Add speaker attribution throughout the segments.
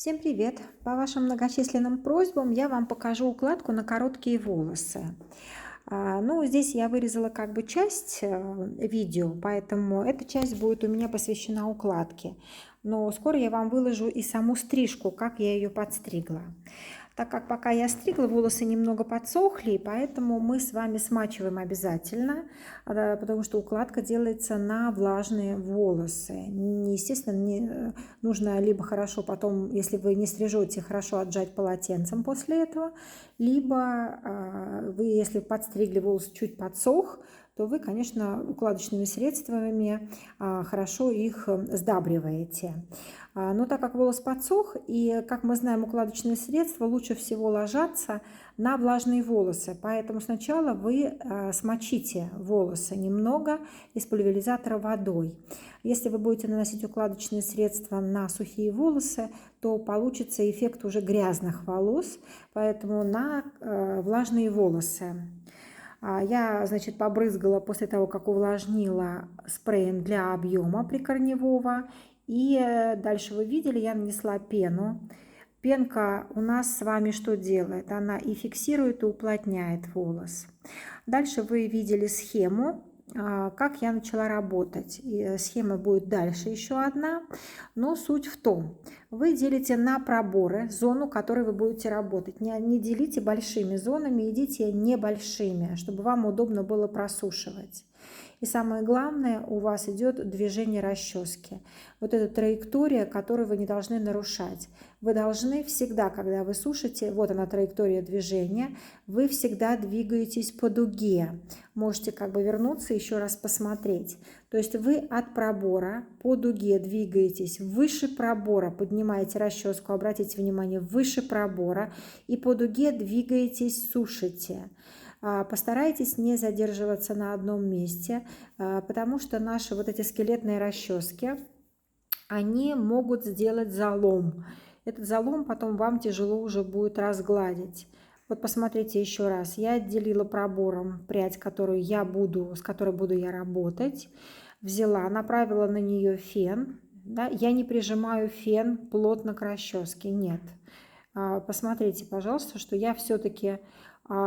Speaker 1: Всем привет! По вашим многочисленным просьбам я вам покажу укладку на короткие волосы. Ну, здесь я вырезала как бы часть видео, поэтому эта часть будет у меня посвящена укладке. Но скоро я вам выложу и саму стрижку, как я ее подстригла. Так как пока я стригла, волосы немного подсохли, поэтому мы с вами смачиваем обязательно, потому что укладка делается на влажные волосы. Естественно, не нужно либо хорошо потом, если вы не стрижете, хорошо отжать полотенцем после этого, либо вы, если подстригли волосы, чуть подсох, то вы, конечно, укладочными средствами хорошо их сдабриваете. Но так как волос подсох, и, как мы знаем, укладочные средства лучше всего ложатся на влажные волосы. Поэтому сначала вы смочите волосы немного из пульверизатора водой. Если вы будете наносить укладочные средства на сухие волосы, то получится эффект уже грязных волос, поэтому на влажные волосы. Я, значит, побрызгала после того, как увлажнила спреем для объема прикорневого. И дальше вы видели, я нанесла пену. Пенка у нас с вами что делает? Она и фиксирует, и уплотняет волос. Дальше вы видели схему, как я начала работать. И схема будет дальше еще одна, но суть в том, вы делите на проборы зону, которой вы будете работать. Не делите большими зонами, идите небольшими, чтобы вам удобно было просушивать. И самое главное, у вас идет движение расчески. Вот эта траектория, которую вы не должны нарушать. Вы должны всегда, когда вы сушите, вот она траектория движения, вы всегда двигаетесь по дуге. Можете как бы вернуться, еще раз посмотреть. То есть вы от пробора по дуге двигаетесь выше пробора, поднимаете расческу, обратите внимание, выше пробора, и по дуге двигаетесь, сушите. Постарайтесь не задерживаться на одном месте, потому что наши вот эти скелетные расчески, они могут сделать залом. Этот залом потом вам тяжело уже будет разгладить. Вот посмотрите еще раз. Я отделила пробором прядь, с которой буду я работать. Взяла, направила на нее фен. Да? Я не прижимаю фен плотно к расческе, нет. Посмотрите, пожалуйста, что я все-таки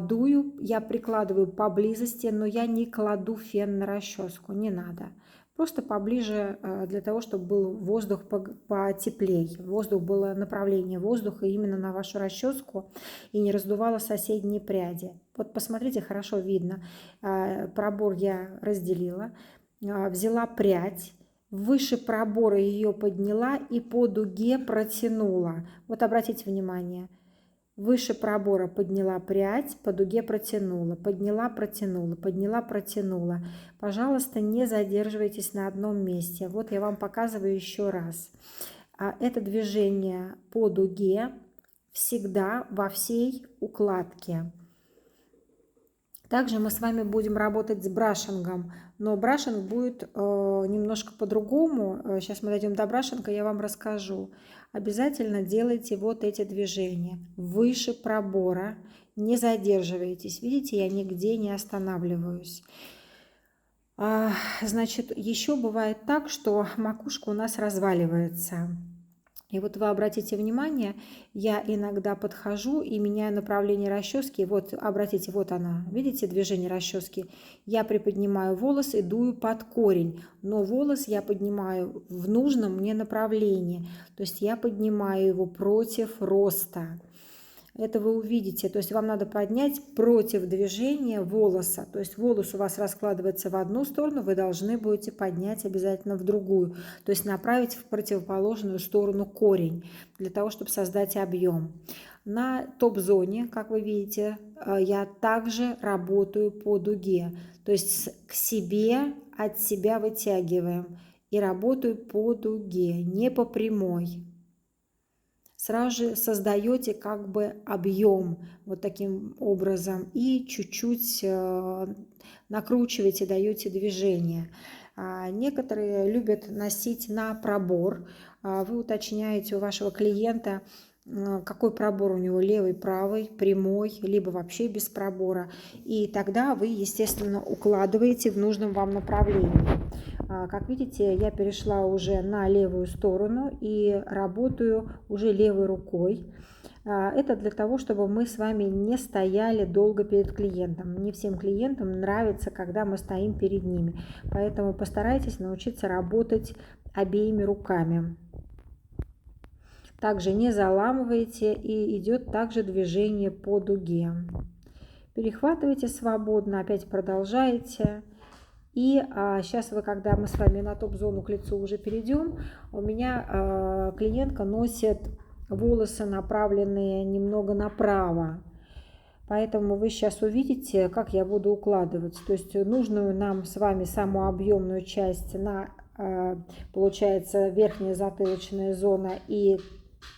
Speaker 1: дую, я прикладываю поблизости, но я не кладу фен на расческу, не надо. Просто поближе, для того, чтобы был воздух потеплее, воздух было направление воздуха именно на вашу расческу и не раздувало соседние пряди. Вот посмотрите, хорошо видно. Пробор я разделила, взяла прядь, выше пробора ее подняла и по дуге протянула. Вот обратите внимание. Выше пробора подняла прядь, по дуге протянула, подняла, протянула, подняла, протянула. Пожалуйста, не задерживайтесь на одном месте. Вот я вам показываю еще раз. Это движение по дуге всегда во всей укладке. Также мы с вами будем работать с брашингом, но брашинг будет немножко по-другому. Сейчас мы дойдем до брашинга, я вам расскажу. Обязательно делайте вот эти движения. Выше пробора, не задерживайтесь. Видите, я нигде не останавливаюсь. Значит, еще бывает так, что макушка у нас разваливается. И вот вы обратите внимание, я иногда подхожу и меняю направление расчески. Вот, обратите, вот она, видите движение расчески? Я приподнимаю волос и дую под корень, но волос я поднимаю в нужном мне направлении. То есть я поднимаю его против роста. Это вы увидите, то есть вам надо поднять против движения волоса. То есть волос у вас раскладывается в одну сторону, вы должны будете поднять обязательно в другую. То есть направить в противоположную сторону корень, для того, чтобы создать объем. На топ-зоне, как вы видите, я также работаю по дуге. То есть к себе, от себя вытягиваем. И работаю по дуге, не по прямой. Сразу же создаете как бы объем вот таким образом и чуть-чуть накручиваете, даете движение. Некоторые любят носить на пробор. Вы уточняете у вашего клиента, какой пробор у него, левый, правый, прямой, либо вообще без пробора. И тогда вы, естественно, укладываете в нужном вам направлении. Как видите, я перешла уже на левую сторону и работаю уже левой рукой. Это для того, чтобы мы с вами не стояли долго перед клиентом. Не всем клиентам нравится, когда мы стоим перед ними. Поэтому постарайтесь научиться работать обеими руками. Также не заламывайте, и идет также движение по дуге. Перехватывайте свободно, опять продолжаете. И сейчас когда мы с вами на топ-зону к лицу уже перейдем, у меня клиентка носит волосы, направленные немного направо. Поэтому вы сейчас увидите, как я буду укладывать. То есть нужную нам с вами самую объемную часть на, получается, верхняя затылочная зона и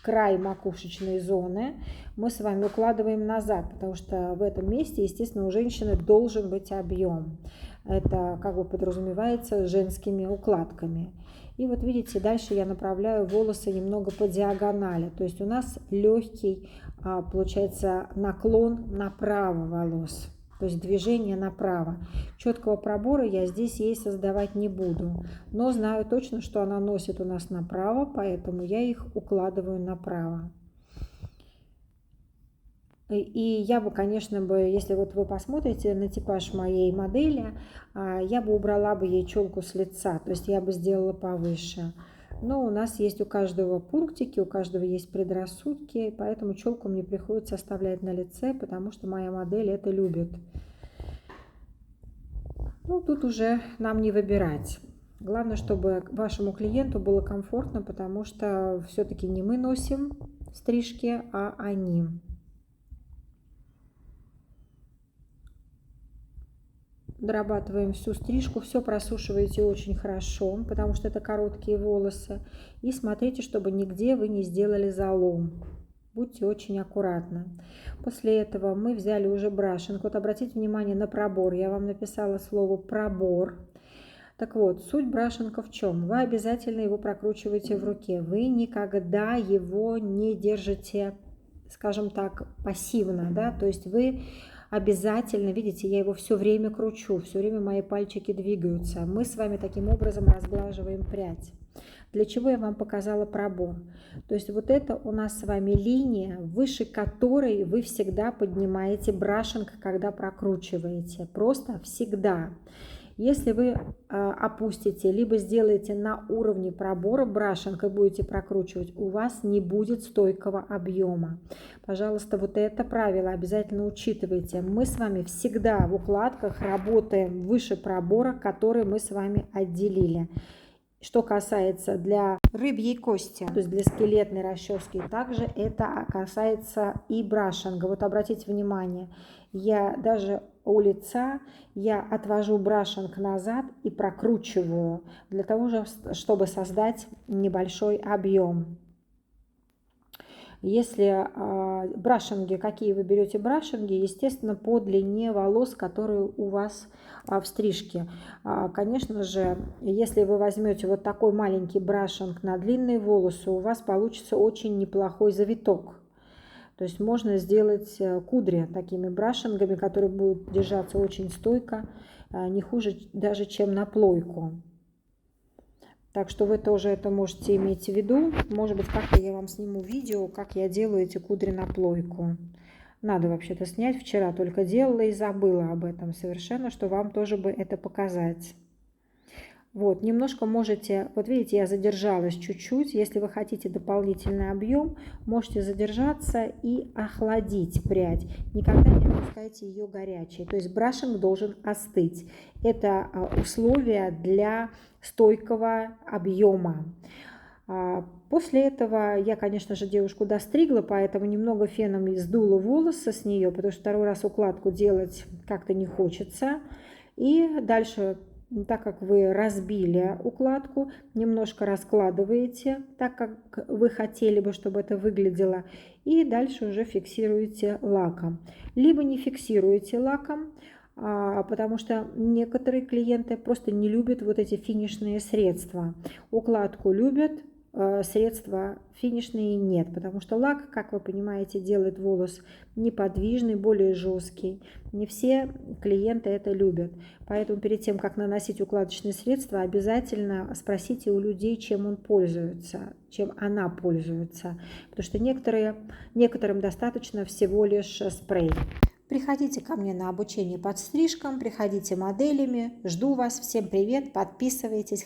Speaker 1: край макушечной зоны мы с вами укладываем назад, потому что в этом месте, естественно, у женщины должен быть объем. Это как бы подразумевается женскими укладками. И вот видите, дальше я направляю волосы немного по диагонали. То есть у нас легкий, получается, наклон направо волос. То есть движение направо. Четкого пробора я здесь ей создавать не буду. Но знаю точно, что она носит у нас направо, поэтому я их укладываю направо. И я бы, конечно, если вот вы посмотрите на типаж моей модели, я бы убрала бы ей челку с лица, то есть я бы сделала повыше. Но у нас есть у каждого пунктики, у каждого есть предрассудки, поэтому челку мне приходится оставлять на лице, потому что моя модель это любит. Ну, тут уже нам не выбирать. Главное, чтобы вашему клиенту было комфортно, потому что все-таки не мы носим стрижки, а они. Дорабатываем всю стрижку, все просушиваете очень хорошо, потому что это короткие волосы. И смотрите, чтобы нигде вы не сделали залом. Будьте очень аккуратны. После этого мы взяли уже брашинг. Вот обратите внимание на пробор. Я вам написала слово пробор. Так вот, суть брашинга в чем? Вы обязательно его прокручиваете в руке. Вы никогда его не держите, скажем так, пассивно, да, то есть вы обязательно, видите, я его все время кручу, все время мои пальчики двигаются. Мы с вами таким образом разглаживаем прядь. Для чего я вам показала пробор? То есть вот это у нас с вами линия, выше которой вы всегда поднимаете брашинг, когда прокручиваете. Просто всегда. Если вы опустите, либо сделаете на уровне пробора брашинг и будете прокручивать, у вас не будет стойкого объема. Пожалуйста, вот это правило обязательно учитывайте. Мы с вами всегда в укладках работаем выше пробора, который мы с вами отделили. Что касается для рыбьей кости, то есть для скелетной расчески, также это касается и брашинга. Вот обратите внимание, я даже у лица я отвожу брашинг назад и прокручиваю для того, чтобы создать небольшой объем. Если брашинги, какие вы берете брашинги, естественно, по длине волос, которые у вас в стрижке. Конечно же, если вы возьмете вот такой маленький брашинг на длинные волосы, у вас получится очень неплохой завиток. То есть можно сделать кудри такими брашингами, которые будут держаться очень стойко, не хуже даже, чем на плойку. Так что вы тоже это можете иметь в виду. Может быть, как-то я вам сниму видео, как я делаю эти кудри на плойку. Надо вообще-то снять. Вчера только делала и забыла об этом совершенно, что вам тоже бы это показать. Вот, немножко можете, вот видите, я задержалась чуть-чуть. Если вы хотите дополнительный объем, можете задержаться и охладить прядь. Никогда не опускайте ее горячей. То есть брашинг должен остыть. Это условие для стойкого объема. После этого я, конечно же, девушку достригла, поэтому немного феном сдула волосы с нее, потому что второй раз укладку делать как-то не хочется. И дальше, так как вы разбили укладку, немножко раскладываете, так как вы хотели бы, чтобы это выглядело, и дальше уже фиксируете лаком. Либо не фиксируете лаком, потому что некоторые клиенты просто не любят вот эти финишные средства. Укладку любят, средства финишные нет, потому что лак, как вы понимаете, делает волос неподвижный, более жесткий. Не все клиенты это любят. Поэтому перед тем, как наносить укладочные средства, обязательно спросите у людей, чем он пользуется, чем она пользуется. Потому что некоторым достаточно всего лишь спрей. Приходите ко мне на обучение под стрижкам, приходите моделями. Жду вас. Всем привет, подписывайтесь.